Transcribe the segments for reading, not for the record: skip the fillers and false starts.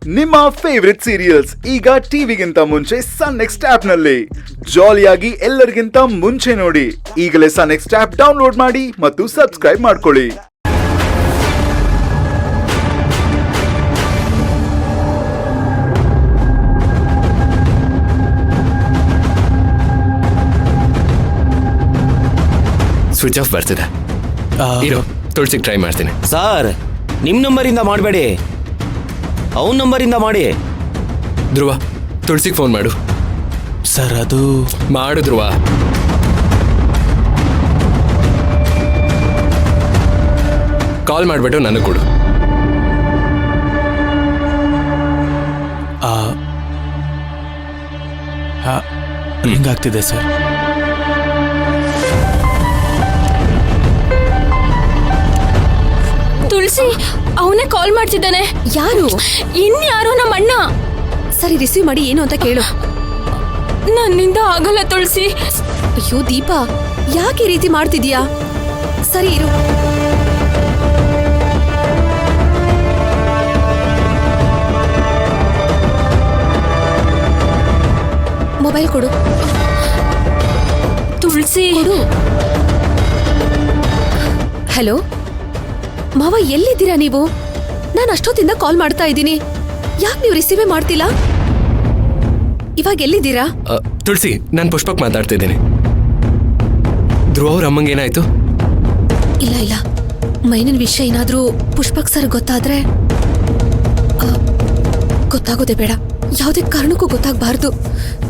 ನಿಮ್ಮ favourite serials ಈಗ ಟಿವಿಗಿಂತ ಮುಂಚೆ ಸನ್ ನೆಕ್ಸ್ಟ್ ಆಪ್ ನಲ್ಲಿ ಜಾಲಿಯಾಗಿ ಎಲ್ಲರಿಗಿಂತ ಮುಂಚೆ ನೋಡಿ. ಈಗಲೇ ಸನ್ ನೆಕ್ಸ್ಟ್ ಆಪ್ ಡೌನ್ಲೋಡ್ ಮಾಡಿ ಮತ್ತು ಸಬ್ಸ್ಕ್ರೈಬ್ ಮಾಡ್ಕೊಳ್ಳಿ. ಸ್ವಿಚ್ ಆಫ್ ಬರ್ತಿದೆ. ತುಳಸಿಗೆ ಟ್ರೈ ಮಾಡ್ತೀನಿ. ಸರ್, ನಿಮ್ಮ ನಂಬರಿಂದ ಮಾಡಬೇಡಿ, ಅವನ ನಂಬರಿಂದ ಮಾಡಿ. ಧ್ರುವ, ತುಳಸಿಗೆ ಫೋನ್ ಮಾಡು. ಸರ್ ಅದು ಮಾಡು ಧ್ರುವ. ಕಾಲ್ ಮಾಡಿಬಿಟ್ಟು ನನಗೆ ಕೊಡು. ಹಿಂಗಾಗ್ತಿದೆ ಸರ್. ತುಳಸಿ, ಅವನೇ ಕಾಲ್ ಮಾಡ್ತಿದ್ದಾನೆ. ಯಾರು? ಇನ್ಯಾರೋ ನಮ್ಮ ಅಣ್ಣ. ಸರಿ, ರಿಸೀವ್ ಮಾಡಿ ಏನು ಅಂತ ಕೇಳು. ನನ್ನಿಂದ ಆಗಲ್ಲ ತುಳಸಿ. ಅಯ್ಯೋ ದೀಪಾ, ಯಾಕೆ ಈ ರೀತಿ ಮಾಡ್ತಿದ್ಯಾ? ಸರಿ ಇರು. ಮೊಬೈಲ್ ಕೊಡು. ತುಳಸಿ ಕೊಡು. ಹಲೋ ಮಾವ, ಎಲ್ಲಿದ್ದೀರಾ ನೀವು? ನಾನು ಅಷ್ಟೊತ್ತಿಂದ ಕಾಲ್ ಮಾಡ್ತಾ ಇದ್ದೀನಿ. ಯಾಕೆ ನೀವು ರಿಸೀವೇ ಮಾಡ್ತಿಲ್ಲ? ಇವಾಗ ಎಲ್ಲಿದ್ದೀರಾ? ತುಳಸಿ, ನಾನು ಪುಷ್ಪಕ್ ಮಾತಾಡ್ತಿದ್ದೀನಿ. ಧ್ರುವ ಅವ್ರ ಅಮ್ಮಂಗೆ ಏನಾಯ್ತು? ಇಲ್ಲ ಇಲ್ಲ, ಮೈನನ್ ವಿಷಯ ಏನಾದ್ರೂ ಪುಷ್ಪಕ್ ಸರ್ ಗೊತ್ತಾದ್ರೆ ಗೊತ್ತಾಗೋದೇ ಬೇಡ. ಯಾವುದೇ ಕಾರಣಕ್ಕೂ ಗೊತ್ತಾಗಬಾರ್ದು.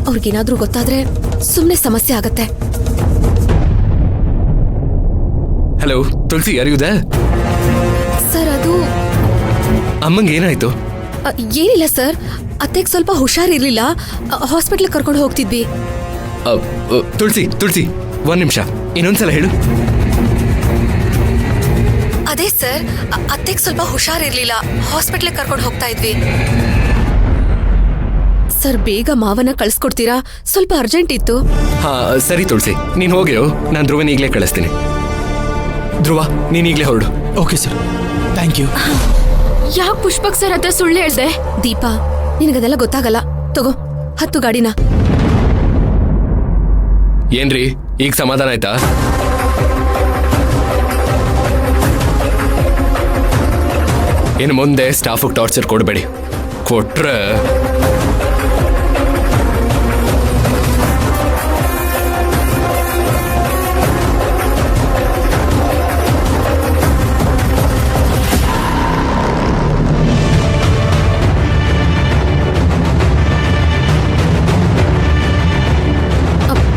ಅವ್ರಿಗೇನಾದ್ರೂ ಗೊತ್ತಾದ್ರೆ ಸುಮ್ಮನೆ ಸಮಸ್ಯೆ ಆಗತ್ತೆ. ಹಲೋ ತುಳಸಿ, ಯಾರಿಗಿದೆ? ಸರ್ ಅದು ಅಮ್ಮಂಗೆ ಏನಾಯ್ತು? ಏನಿಲ್ಲ ಸರ್, ಅತ್ತೆಗೆ ಸ್ವಲ್ಪ ಹುಷಾರಿರ್ಲಿಲ್ಲ. ಹಾಸ್ಪಿಟ್ಲ್ ಕರ್ಕೊಂಡು ಹೋಗ್ತಿದ್ವಿ. ತುಳಸಿ ತುಳಸಿ, ಒಂದ್ ನಿಮಿಷ, ಇನ್ನೊಂದ್ಸಲ ಹೇಳು. ಅದೇ ಸರ್, ಅತ್ತೆಗೆ ಸ್ವಲ್ಪ ಹುಷಾರಿರ್ಲಿಲ್ಲ, ಹಾಸ್ಪಿಟ್ಲ್ ಕರ್ಕೊಂಡು ಹೋಗ್ತಾ ಇದ್ವಿ. ಸರ್, ಬೇಗ ಮಾವನ ಕಳ್ಸ್ಕೊಡ್ತೀರಾ? ಸ್ವಲ್ಪ ಅರ್ಜೆಂಟ್ ಇತ್ತು. ಹಾ ಸರಿ ತುಳಸಿ, ನೀನ್ ಹೋಗಿರು, ನಾನು ಧ್ರುವನ ಈಗಲೇ ಕಳಿಸ್ತೀನಿ. ಧ್ರುವ, ನೀನ್ ಈಗಲೇ ಹೊರಡು. Okay sir, thank you. ಯಾಕೆ ಪುಷ್ಪಕ್ ಸರ್ ಹತ್ರ ಸುಳ್ಳು ಹೇಳ್ದೆ? ದೀಪಾ, ನಿನಗದೆಲ್ಲ ಗೊತ್ತಾಗಲ್ಲ. ತಗೋ, ಹತ್ತು ಗಾಡಿನ. ಏನ್ರಿ, ಈಗ ಸಮಾಧಾನ ಆಯ್ತಾ? ಇನ್ನು ಮುಂದೆ ಸ್ಟಾಫಿಗೆ ಟಾರ್ಚರ್ ಕೊಡಬೇಡಿ. ಕೊಟ್ರೆ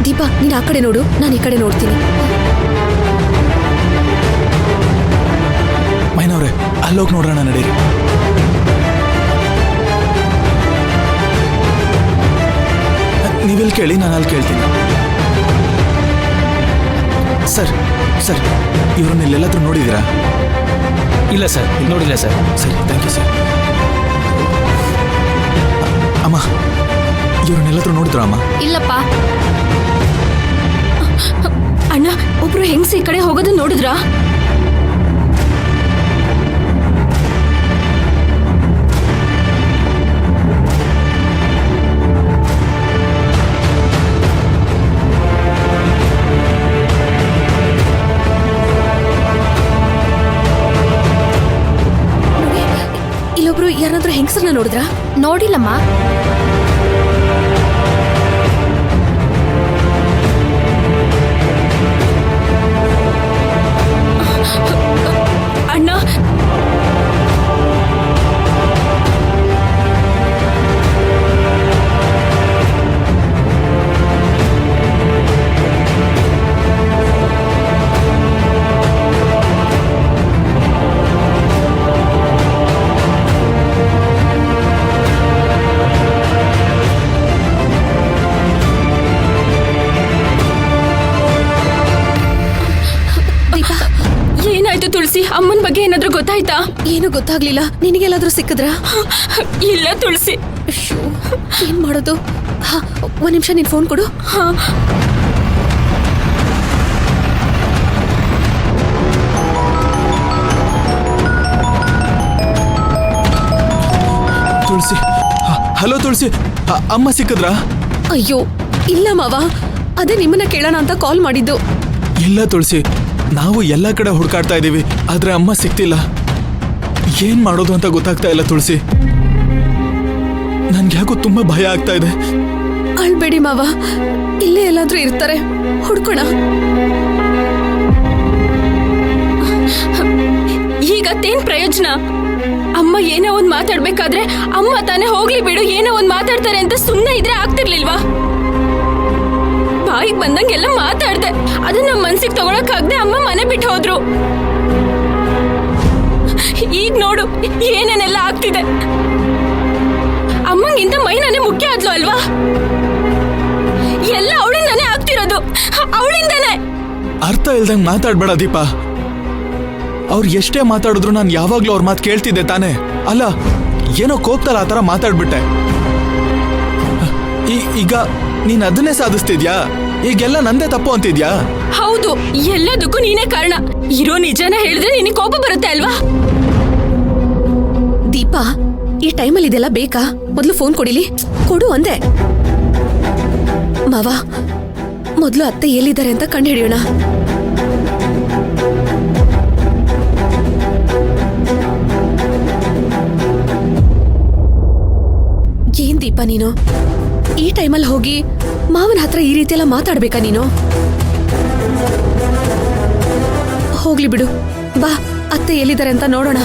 ದೀಪಾ, ನೀನ್ ಆ ಕಡೆ ನೋಡು, ನಾನು ಈ ಕಡೆ ನೋಡ್ತೀನಿ. ಮೈನವ್ರೆ, ಅಲ್ಲೋಗಿ ನೋಡೋಣ, ನಡೀರಿ. ನೀವೆಲ್ಲಿ ಕೇಳಿ, ನಾನು ಅಲ್ಲಿ ಕೇಳ್ತೀನಿ. ಸರ್ ಸರ್, ಇವ್ರನ್ನ ಇಲ್ಲೆಲ್ಲಾದ್ರೂ ನೋಡಿದ್ದೀರಾ? ಇಲ್ಲ ಸರ್, ನೋಡಿಲ್ಲ ಸರ್. ಸರಿ, ಥ್ಯಾಂಕ್ ಯು ಸರ್. ಅಮ್ಮ, ಇವ್ರನ್ನೆಲ್ಲಾದ್ರೂ ನೋಡಿದ್ರ ಅಮ್ಮ? ಇಲ್ಲಪ್ಪ. ಅಣ್ಣ, ಒಬ್ರು ಹೆಂಗ್ಸ ಈ ಕಡೆ ಹೋಗೋದು ನೋಡಿದ್ರಾ? ಇಲ್ಲೊಬ್ರು ಯಾರಾದ್ರೂ ಹೆಂಗಸರನ್ನ ನೋಡಿದ್ರಾ? ನೋಡಿಲ್ಲಮ್ಮ. ಅಣ್ಣ, ಏನಾಯ್ತು ತುಳಸಿ? ಅಮ್ಮನ ಬಗ್ಗೆ ಏನಾದ್ರೂ ಗೊತ್ತಾಯ್ತಾ? ಏನು ಗೊತ್ತಾಗ್ಲಿಲ್ಲ. ನಿನಗೆಲ್ಲಾದ್ರೂ ಸಿಕ್ಕಿದ್ರಾ? ಇಲ್ಲ ತುಳಸಿ. ಏನ್ ಮಾಡೋದು? ಒಂದ್ ನಿಮಿಷ, ನಿನ್ ಫೋನ್ ಕೊಡು. ತುಳಸಿ ಹಲೋ ತುಳಸಿ ಅಮ್ಮ ಸಿಕ್ಕಿದ್ರಾ? ಅಯ್ಯೋ ಇಲ್ಲ ಮಾವ, ಅದೇ ನಿಮ್ಮನ್ನ ಕೇಳೋಣ ಅಂತ ಕಾಲ್ ಮಾಡಿದ್ದು. ಇಲ್ಲ ತುಳಸಿ, ನಾವು ಎಲ್ಲ ಕಡೆ ಹುಡುಕಾಡ್ತಾ ಇದ್ದೀವಿ, ಆದ್ರೆ ಅಮ್ಮ ಸಿಕ್ತಿಲ್ಲ. ಏನ್ ಮಾಡೋದು ಅಂತ ಗೊತ್ತಾಗ್ತಾ ಇಲ್ಲ ತುಳಸಿ. ನನ್ಗೆ ಯಾಕೋ ತುಂಬಾ ಭಯ ಆಗ್ತಾ ಇದೆ. ಅಳ್ಬೇಡಿ ಮಾವ, ಇಲ್ಲೇ ಎಲ್ಲಾದ್ರೂ ಇರ್ತಾರೆ, ಹುಡ್ಕೋಣ. ಈಗತ್ತೇನ್ ಪ್ರಯೋಜನ? ಅಮ್ಮ ಏನೋ ಒಂದ್ ಮಾತಾಡ್ಬೇಕಾದ್ರೆ ಅಮ್ಮ ತಾನೇ ಹೋಗ್ಲಿ ಬಿಡು, ಏನೋ ಒಂದ್ ಮಾತಾಡ್ತಾರೆ ಅಂತ ಸುಮ್ನೆ ಇದ್ರೆ ಆಗ್ತಿರ್ಲಿಲ್ವಾ? ಬಾಯಿಗೆ ಬಂದಂಗೆಲ್ಲ ಮಾತಾಡ್ದೆ, ಅದನ್ನ ನಮ್ಮ ಮನ್ಸಿಗೆ ತಗೊಳಕ್ಕಾಗ್ದೆ ಅಮ್ಮ ಮನೆ ಬಿಟ್ಟು ಹೋದ್ರು. ಈಗ ನೋಡು ಏನೇನೆಲ್ಲ ಆಗ್ತಿದೆ. ಅಮ್ಮಂಗಿಂತ ಮೈನಾನೇ ಮುಖ್ಯ ಆದ್ಲು ಅಲ್ವಾ? ಎಲ್ಲ ಅವಳಿಂದಾನೇ ಆಗ್ತಿರೋದು, ಅವಳಿಂದಾನೇ. ಅರ್ಥ ಇಲ್ದಂಗ್ ಮಾತಾಡ್ಬೇಡ ದೀಪಾ. ಅವ್ರು ಎಷ್ಟೇ ಮಾತಾಡಿದ್ರು ನಾನು ಯಾವಾಗ್ಲೂ ಅವ್ರ ಮಾತು ಕೇಳ್ತಿದ್ದೆ ತಾನೇ. ಅಲ್ಲ, ಏನೋ ಕೋಪ್ತಲ್ಲ ಆ ಥರ ಮಾತಾಡ್ಬಿಟ್ಟೆ. ಈಗ ನೀನ್ ಅದನ್ನೇ ಸಾಧಿಸ್ತಿದ್ಯಾ? ಈಗೆಲ್ಲ ನಂದೇ ತಪ್ಪು ಅಂತಿದ್ಯಾ? ಹೌದು, ಎಲ್ಲದಕ್ಕೂ ನೀನೇ ಕಾರಣ. ಇರೋ ನಿಜಾನ ಹೇಳಿದ್ರೆ ನಿನಗೆ ಕೋಪ ಬರುತ್ತೆ ಅಲ್ವಾ? ದೀಪಾ, ಈ ಟೈಮಲ್ಲಿ ಇದೆಲ್ಲ ಬೇಕಾ? ಮೊದ್ಲು ಫೋನ್ ಕೊಡಿಲಿ. ಕೊಡು ಅಂದೆ. ಮಾವ, ಮೊದ್ಲು ಅತ್ತೆ ಎಲ್ಲಿದ್ದಾರೆ ಅಂತ ಕಂಡು ಹಿಡಿಯೋಣ. ಏನ್ ದೀಪಾ ನೀನು ಈ ಟೈಮಲ್ಲಿ ಹೋಗಿ ಮಾವನ ಹತ್ರ ಈ ರೀತಿ ಎಲ್ಲ ಮಾತಾಡ್ಬೇಕಾ ನೀನು? ಹೋಗ್ಲಿ ಬಿಡು, ಬಾ ಅತ್ತೆ ಎಲ್ಲಿದ್ದಾರೆ ಅಂತ ನೋಡೋಣ.